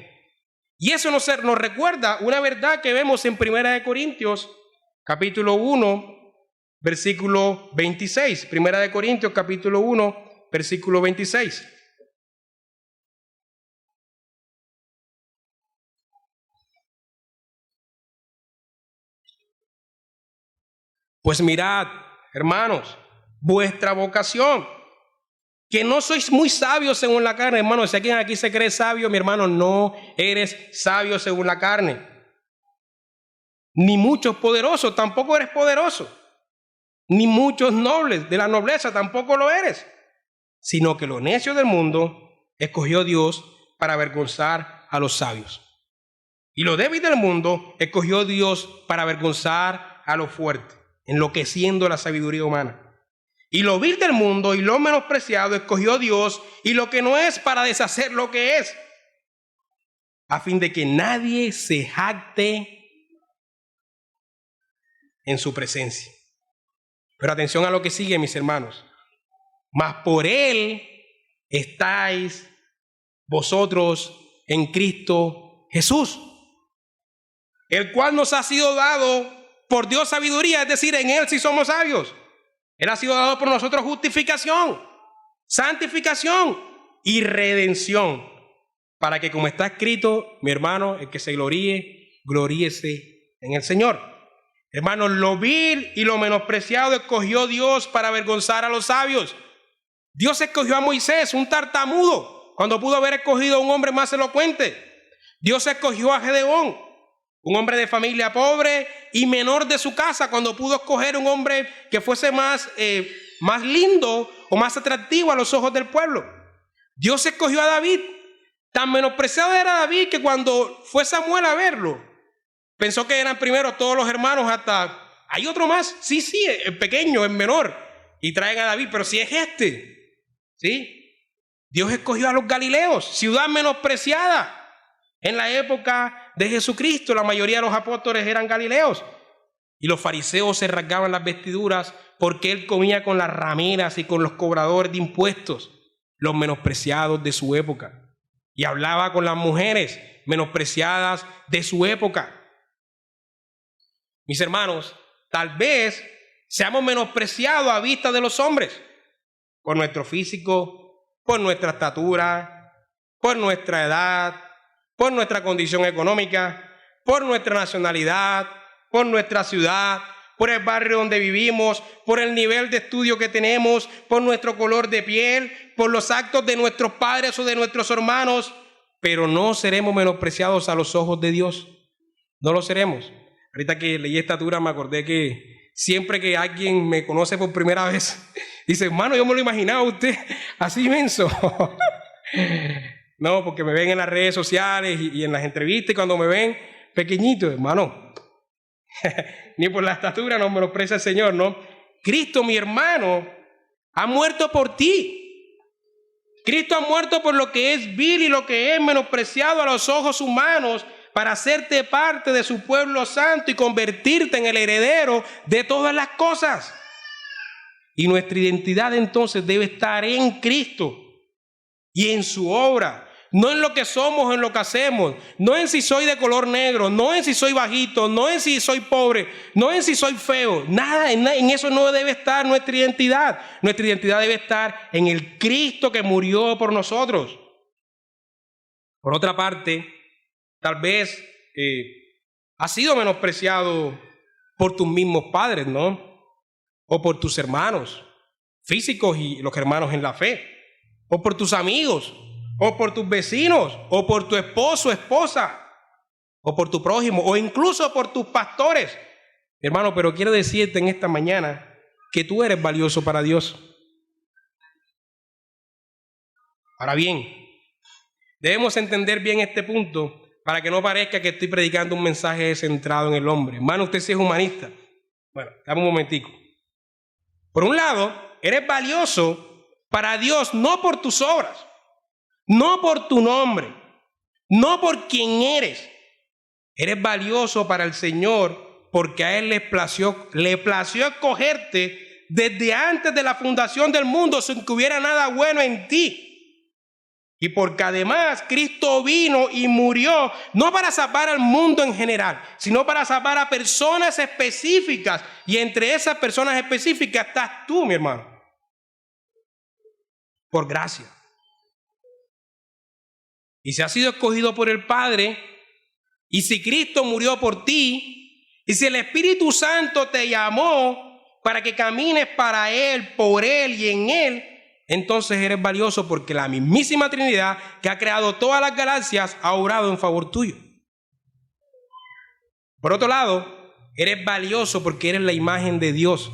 Y eso nos recuerda una verdad que vemos en 1 Corintios, capítulo 1, versículo 26. 1 Corintios, capítulo 1, versículo 26. Pues mirad, hermanos, vuestra vocación, que no sois muy sabios según la carne. Hermano, si alguien aquí se cree sabio, mi hermano, no eres sabio según la carne. Ni muchos poderosos, tampoco eres poderoso. Ni muchos nobles, de la nobleza tampoco lo eres. sino que lo necio del mundo escogió Dios para avergonzar a los sabios. Y lo débil del mundo escogió Dios para avergonzar a lo fuerte, enloqueciendo la sabiduría humana. Y lo vil del mundo y lo menospreciado escogió Dios y lo que no es para deshacer lo que es, a fin de que nadie se jacte en su presencia. Pero atención a lo que sigue, mis hermanos. Mas por Él estáis vosotros en Cristo Jesús, el cual nos ha sido dado por Dios sabiduría, es decir, en Él sí somos sabios. Él ha sido dado por nosotros justificación, santificación y redención, para que, como está escrito, mi hermano, el que se gloríe, gloríese en el Señor. Hermanos, lo vil y lo menospreciado escogió Dios para avergonzar a los sabios. Dios escogió a Moisés, un tartamudo, cuando pudo haber escogido a un hombre más elocuente. Dios escogió a Gedeón, un hombre de familia pobre y menor de su casa, cuando pudo escoger un hombre que fuese más lindo o más atractivo a los ojos del pueblo. Dios escogió a David. Tan menospreciado era David que cuando fue Samuel a verlo, pensó que eran primero todos los hermanos, hasta hay otro más, sí, el pequeño, el menor, y traen a David, pero si es este, ¿sí? Dios escogió a los galileos, ciudad menospreciada. En la época de Jesucristo, la mayoría de los apóstoles eran galileos, y los fariseos se rasgaban las vestiduras porque él comía con las rameras y con los cobradores de impuestos, los menospreciados de su época, y hablaba con las mujeres menospreciadas de su época. Mis hermanos, tal vez seamos menospreciados a vista de los hombres por nuestro físico, por nuestra estatura, por nuestra edad, por nuestra condición económica, por nuestra nacionalidad, por nuestra ciudad, por el barrio donde vivimos, por el nivel de estudio que tenemos, por nuestro color de piel, por los actos de nuestros padres o de nuestros hermanos, pero no seremos menospreciados a los ojos de Dios. No lo seremos. Ahorita que leí esta estatura me acordé que siempre que alguien me conoce por primera vez, dice, hermano, yo me lo imaginaba usted así inmenso. No, porque me ven en las redes sociales y en las entrevistas, y cuando me ven pequeñito, hermano, ni por la estatura nos menosprecia el Señor, ¿no? Cristo, mi hermano, ha muerto por ti. Cristo ha muerto por lo que es vil y lo que es menospreciado a los ojos humanos, para hacerte parte de su pueblo santo y convertirte en el heredero de todas las cosas. Y nuestra identidad entonces debe estar en Cristo y en su obra, no en lo que somos, en lo que hacemos, no en si soy de color negro, no en si soy bajito, no en si soy pobre, no en si soy feo. Nada, en eso no debe estar nuestra identidad. Nuestra identidad debe estar en el Cristo que murió por nosotros. Por otra parte, tal vez has sido menospreciado por tus mismos padres, ¿no? O por tus hermanos físicos y los hermanos en la fe, o por tus amigos, o por tus vecinos, o por tu esposo, esposa, o por tu prójimo, o incluso por tus pastores. Hermano, pero quiero decirte en esta mañana que tú eres valioso para Dios. Ahora bien, debemos entender bien este punto para que no parezca que estoy predicando un mensaje centrado en el hombre. Hermano, usted sí es humanista. Bueno, dame un momentico. Por un lado, eres valioso para Dios no por tus obras, no por tu nombre, no por quién eres. Eres valioso para el Señor porque a Él le plació escogerte desde antes de la fundación del mundo sin que hubiera nada bueno en ti. Y porque además Cristo vino y murió no para salvar al mundo en general, sino para salvar a personas específicas. Y entre esas personas específicas estás tú, mi hermano. Por gracia. Y si has sido escogido por el Padre, y si Cristo murió por ti, y si el Espíritu Santo te llamó para que camines para Él, por Él y en Él, entonces eres valioso porque la mismísima Trinidad que ha creado todas las galaxias ha obrado en favor tuyo. Por otro lado, eres valioso porque eres la imagen de Dios.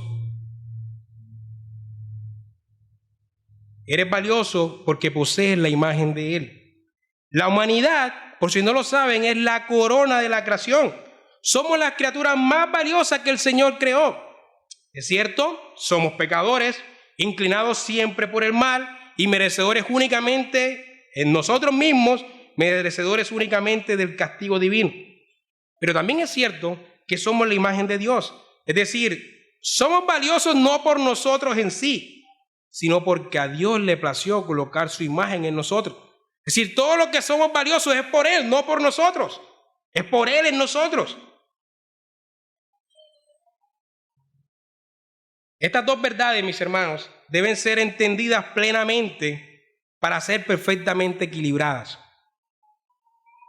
Eres valioso porque posees la imagen de Él. La humanidad, por si no lo saben, es la corona de la creación. Somos las criaturas más valiosas que el Señor creó. Es cierto, somos pecadores, inclinados siempre por el mal y merecedores únicamente en nosotros mismos, merecedores únicamente del castigo divino. Pero también es cierto que somos la imagen de Dios. Es decir, somos valiosos no por nosotros en sí, sino porque a Dios le plació colocar su imagen en nosotros. Es decir, todo lo que somos valiosos es por Él, no por nosotros. Es por Él en nosotros. Estas dos verdades, mis hermanos, deben ser entendidas plenamente para ser perfectamente equilibradas.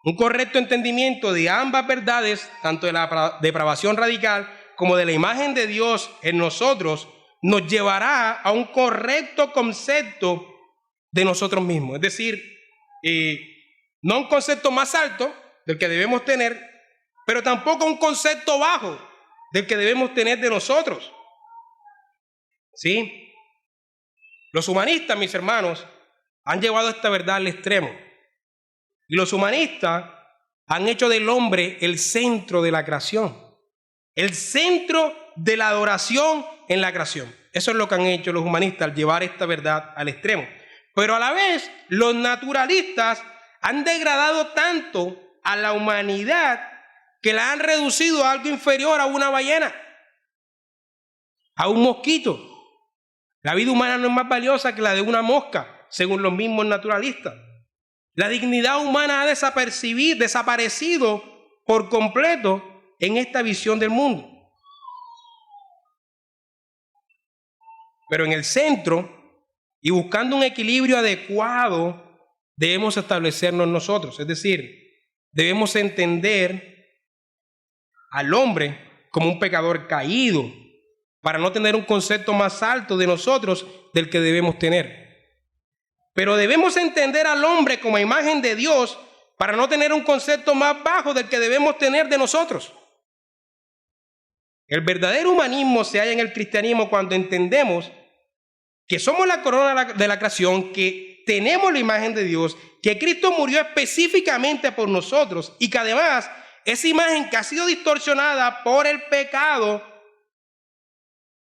Un correcto entendimiento de ambas verdades, tanto de la depravación radical como de la imagen de Dios en nosotros, nos llevará a un correcto concepto de nosotros mismos. Es decir, no un concepto más alto del que debemos tener, pero tampoco un concepto bajo del que debemos tener de nosotros. ¿Sí? Los humanistas, mis hermanos, han llevado esta verdad al extremo. Y los humanistas han hecho del hombre el centro de la creación, el centro de la adoración en la creación. Eso es lo que han hecho los humanistas al llevar esta verdad al extremo. Pero a la vez, los naturalistas han degradado tanto a la humanidad que la han reducido a algo inferior a una ballena, a un mosquito. La vida humana no es más valiosa que la de una mosca, según los mismos naturalistas. La dignidad humana ha desaparecido por completo en esta visión del mundo. Pero en el centro, y buscando un equilibrio adecuado, debemos establecernos nosotros. Es decir, debemos entender al hombre como un pecador caído, para no tener un concepto más alto de nosotros del que debemos tener. Pero debemos entender al hombre como imagen de Dios para no tener un concepto más bajo del que debemos tener de nosotros. El verdadero humanismo se halla en el cristianismo cuando entendemos que somos la corona de la creación, que tenemos la imagen de Dios, que Cristo murió específicamente por nosotros y que además esa imagen que ha sido distorsionada por el pecado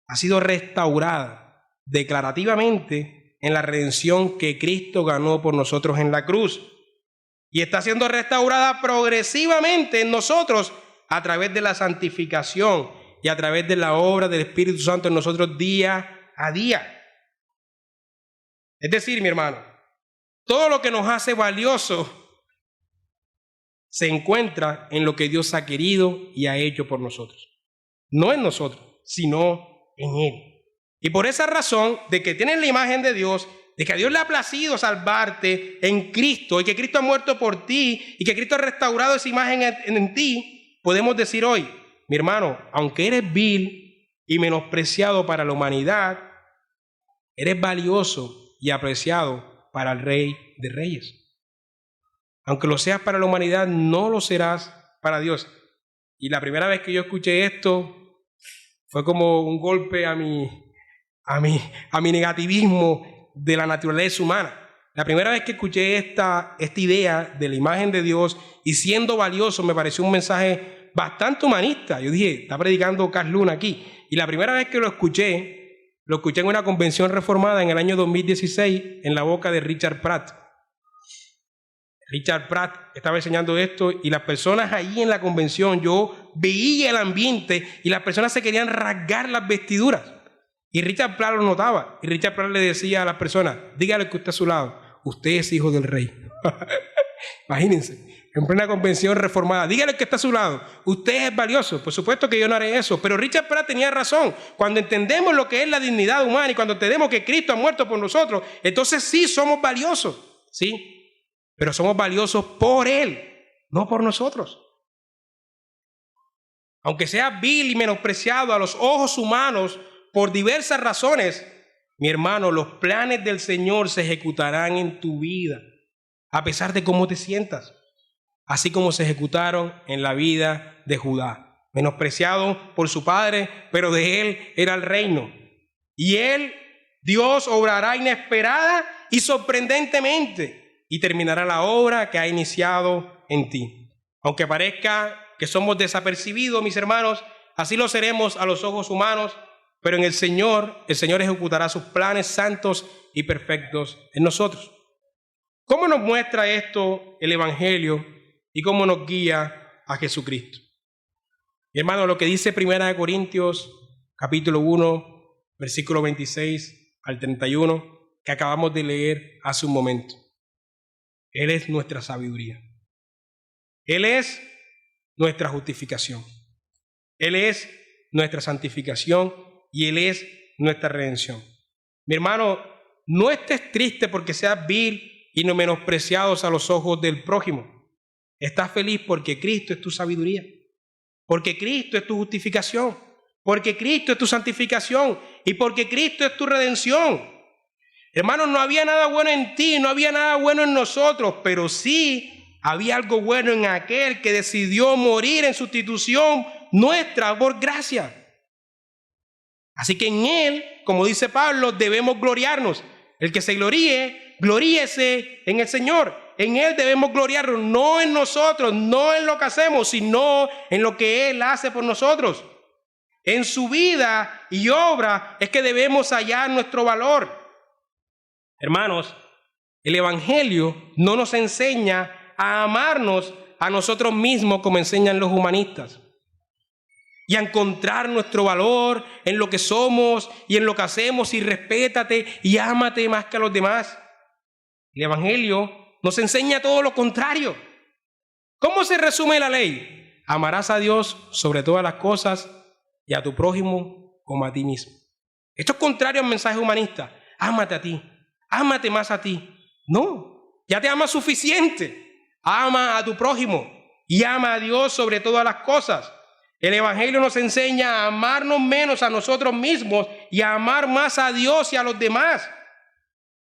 ha sido restaurada declarativamente en la redención que Cristo ganó por nosotros en la cruz. Y está siendo restaurada progresivamente en nosotros a través de la santificación y a través de la obra del Espíritu Santo en nosotros día a día. Es decir, mi hermano, todo lo que nos hace valioso se encuentra en lo que Dios ha querido y ha hecho por nosotros. No en nosotros, sino en Él. Y por esa razón de que tienes la imagen de Dios, de que a Dios le ha placido salvarte en Cristo y que Cristo ha muerto por ti y que Cristo ha restaurado esa imagen en ti, podemos decir hoy, mi hermano, aunque eres vil y menospreciado para la humanidad, eres valioso y apreciado para el Rey de Reyes. Aunque lo seas para la humanidad, no lo serás para Dios. Y la primera vez que yo escuché esto, fue como un golpe a mi negativismo de la naturaleza humana. La primera vez que escuché esta idea de la imagen de Dios y siendo valioso, me pareció un mensaje bastante humanista. Yo dije, está predicando Carl Luna aquí. Y la primera vez que lo escuché en una convención reformada en el año 2016 en la boca de Richard Pratt. Richard Pratt estaba enseñando esto y las personas ahí en la convención, yo veía el ambiente y las personas se querían rasgar las vestiduras. Y Richard Pratt lo notaba. Y Richard Pratt le decía a las personas, dígale que usted a su lado, usted es hijo del rey. Imagínense, en plena convención reformada, dígale que está a su lado, usted es valioso. Por supuesto que yo no haré eso, pero Richard Pratt tenía razón. Cuando entendemos lo que es la dignidad humana y cuando entendemos que Cristo ha muerto por nosotros, entonces sí somos valiosos, ¿sí? Pero somos valiosos por Él, no por nosotros. Aunque sea vil y menospreciado a los ojos humanos por diversas razones, mi hermano, los planes del Señor se ejecutarán en tu vida, a pesar de cómo te sientas, así como se ejecutaron en la vida de Judá. Menospreciado por su padre, pero de él era el reino. Y él Dios obrará inesperada y sorprendentemente y terminará la obra que ha iniciado en ti. Aunque parezca que somos desapercibidos, mis hermanos, así lo seremos a los ojos humanos, pero en el Señor ejecutará sus planes santos y perfectos en nosotros. ¿Cómo nos muestra esto el Evangelio y cómo nos guía a Jesucristo? Mi hermano, lo que dice 1 Corintios capítulo 1, versículo 26 al 31, que acabamos de leer hace un momento. Él es nuestra sabiduría. Él es nuestra justificación. Él es nuestra santificación y Él es nuestra redención. Mi hermano, no estés triste porque seas vil y no menospreciados a los ojos del prójimo. Estás feliz porque Cristo es tu sabiduría, porque Cristo es tu justificación, porque Cristo es tu santificación y porque Cristo es tu redención. Hermanos, no había nada bueno en ti, no había nada bueno en nosotros, pero sí había algo bueno en aquel que decidió morir en sustitución nuestra por gracia. Así que en Él, como dice Pablo, debemos gloriarnos. El que se gloríe, gloríese en el Señor. En Él debemos gloriarnos, no en nosotros, no en lo que hacemos, sino en lo que Él hace por nosotros. En su vida y obra es que debemos hallar nuestro valor. Hermanos, el Evangelio no nos enseña a amarnos a nosotros mismos como enseñan los humanistas y a encontrar nuestro valor en lo que somos y en lo que hacemos y respétate y ámate más que a los demás. El Evangelio nos enseña todo lo contrario. ¿Cómo se resume la ley? Amarás a Dios sobre todas las cosas y a tu prójimo como a ti mismo. Esto es contrario al mensaje humanista. Ámate a ti, ámate más a ti. No, ya te amas suficiente. Ama a tu prójimo y ama a Dios sobre todas las cosas. El Evangelio nos enseña a amarnos menos a nosotros mismos y a amar más a Dios y a los demás.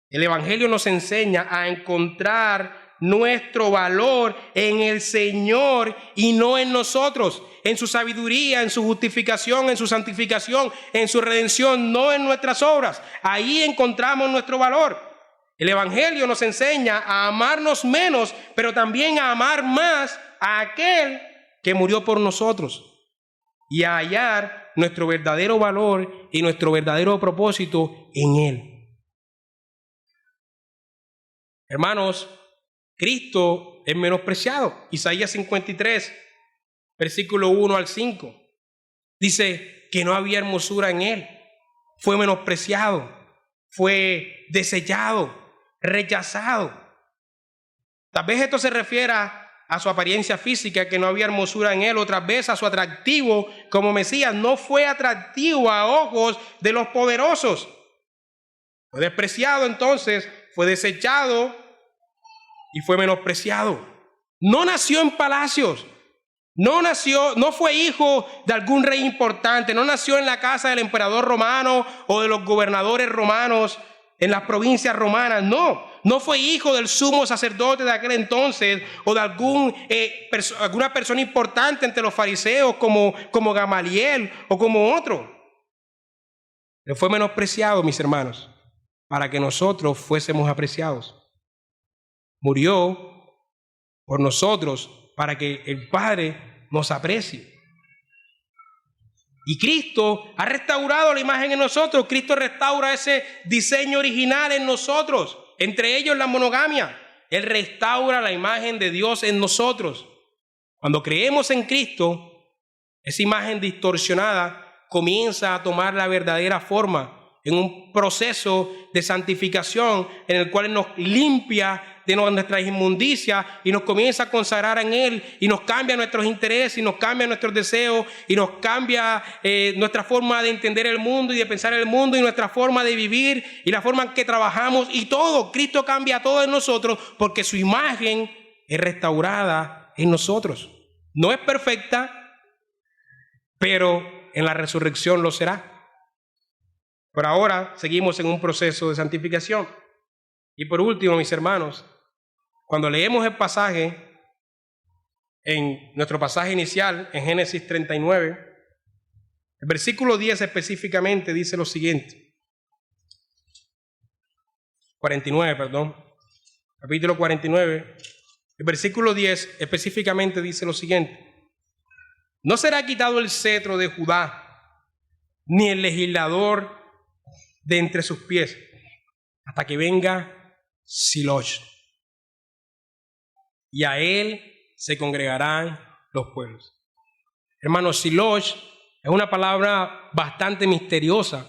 El Evangelio nos enseña a encontrar nuestro valor en el Señor y no en nosotros, en su sabiduría, en su justificación, en su santificación, en su redención, no en nuestras obras. Ahí encontramos nuestro valor. El Evangelio nos enseña a amarnos menos, pero también a amar más a aquel que murió por nosotros y a hallar nuestro verdadero valor y nuestro verdadero propósito en Él. Hermanos, Cristo es menospreciado. Isaías 53, versículo 1 al 5. Dice que no había hermosura en Él. Fue menospreciado, fue desechado, rechazado. Tal vez esto se refiera a su apariencia física, que no había hermosura en Él. Otra vez a su atractivo como Mesías. No fue atractivo a ojos de los poderosos. Fue despreciado entonces, fue desechado y fue menospreciado. No nació en palacios, no fue hijo de algún rey importante, no nació en la casa del emperador romano o de los gobernadores romanos en las provincias romanas, no fue hijo del sumo sacerdote de aquel entonces o de alguna persona importante entre los fariseos como Gamaliel o como otro. Él fue menospreciado, mis hermanos, para que nosotros fuésemos apreciados. Murió por nosotros para que el Padre nos aprecie. Y Cristo ha restaurado la imagen en nosotros. Cristo restaura ese diseño original en nosotros, entre ellos la monogamia. Él restaura la imagen de Dios en nosotros. Cuando creemos en Cristo, esa imagen distorsionada comienza a tomar la verdadera forma en un proceso de santificación en el cual nos limpia de nuestras inmundicias y nos comienza a consagrar en Él y nos cambia nuestros intereses y nos cambia nuestros deseos y nos cambia nuestra forma de entender el mundo y de pensar el mundo y nuestra forma de vivir y la forma en que trabajamos y todo. Cristo cambia todo en nosotros porque su imagen es restaurada en nosotros. No es perfecta, pero en la resurrección lo será. Por ahora seguimos en un proceso de santificación. Y por último, mis hermanos, cuando leemos el pasaje, en nuestro pasaje inicial, en Génesis 39, el versículo 10 específicamente dice lo siguiente. 49, perdón. Capítulo 49. El versículo 10 específicamente dice lo siguiente. No será quitado el cetro de Judá, ni el legislador de entre sus pies, hasta que venga Shiloh. Y a él se congregarán los pueblos. Hermanos, Shiloh es una palabra bastante misteriosa,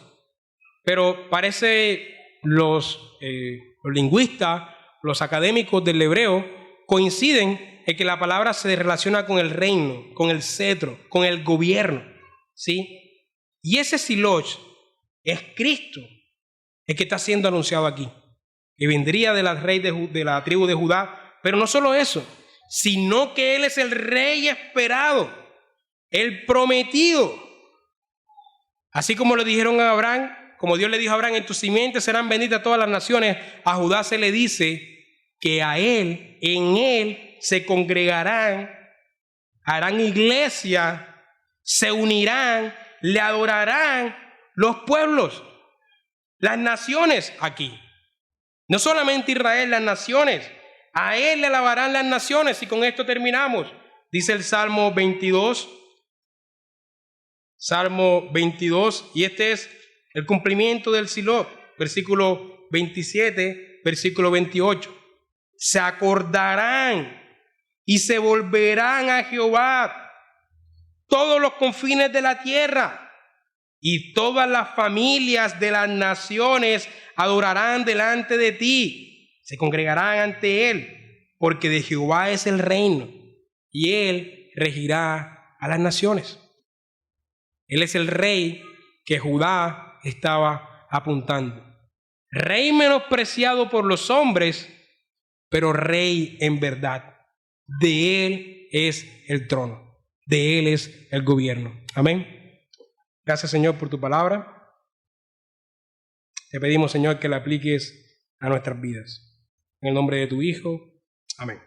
pero parece los lingüistas, los académicos del hebreo, coinciden en que la palabra se relaciona con el reino, con el cetro, con el gobierno, ¿sí? Y ese Shiloh es Cristo, el que está siendo anunciado aquí, que vendría de la tribu de Judá, pero no solo eso, sino que Él es el Rey esperado, el prometido. Así como le dijeron a Abraham, como Dios le dijo a Abraham, en tu simiente serán benditas todas las naciones, a Judá se le dice que a Él, en Él, se congregarán, harán iglesia, se unirán, le adorarán los pueblos, las naciones aquí. No solamente Israel, las naciones. A Él le alabarán las naciones. Y con esto terminamos. Dice el Salmo 22. Salmo 22. Y este es el cumplimiento del Shiloh. Versículo 27, versículo 28. Se acordarán y se volverán a Jehová todos los confines de la tierra, y todas las familias de las naciones adorarán delante de ti, se congregarán ante Él, porque de Jehová es el reino, y Él regirá a las naciones. Él es el rey que Judá estaba apuntando. Rey menospreciado por los hombres, pero rey en verdad. De Él es el trono, de Él es el gobierno. Amén. Gracias, Señor, por tu palabra. Te pedimos, Señor, que la apliques a nuestras vidas. En el nombre de tu Hijo. Amén.